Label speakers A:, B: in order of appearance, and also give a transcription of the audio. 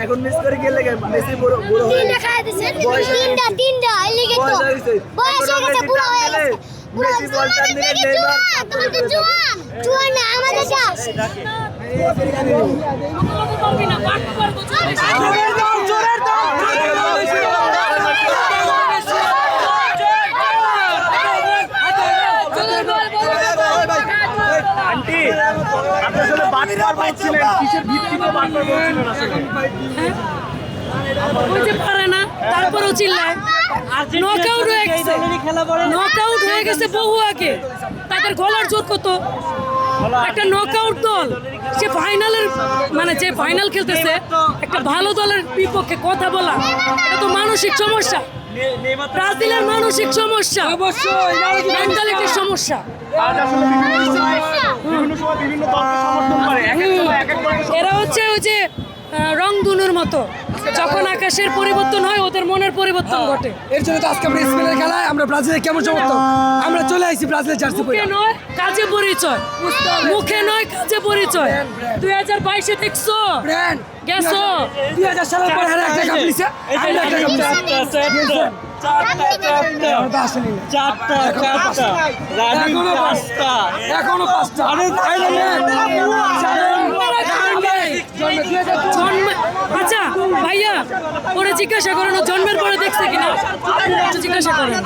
A: এখন মিস করে গেলে মেসি বড় বড় হয়ে তিনটা খায় দিয়েছে তিনটা এলিগে তো বয়স হয়ে গেছে বুড়ো হয়ে গেছে মেসি বলটা নিয়ে নেইমার তুমি তো জোয়ান জোয়ান না আমাদের যা
B: আন্টি আপনি আসলে বাটপার বলছিলেন কিসের ভিত্তিতে বাটপার বলছিলেন আসলে
C: বুঝতে পারে না তারপরও চিল্লায় নকআউট হয়ে গেছে নকআউট হয়ে গেছে বহু আগে তাদের গলার জোর কত একটা নকআউট দল সে ফাইনালের মানে যে ফাইনাল খেলতেছে একটা ভালো দলের বিপক্ষে কথা বলা এটা তো মানসিক সমস্যা ব্রাজিলের মানসিক সমস্যা অবশ্যই মেন্টালিটির সমস্যা এরা হচ্ছে ওই যে রংধনুর মতো যখন আকাশের পরিবর্তন হয় ওদের মনের পরিবর্তন ঘটে
D: এর জন্য তো আজকে আমরা স্পেনের খেলায় আমরা ব্রাজিলের কেমন সমর্থক আমরা চলে আসছি ব্রাজিলের জার্সি পরে
C: মুখে নয় কাজে পরিচয় মুখে নয় কাজে পরিচয় 2022-এ দেখছো
D: ব্র্যান্ড
C: গেছো
D: 2000 সালের পরে আর একটা কাপ নিছে আমরা একটা কাপ নিছে এখনো পাঁচটা আরে
C: আচ্ছা ভাইয়া ওরা জিজ্ঞাসা করেন জন্মের পরে দেখছে কিনা জিজ্ঞাসা করেন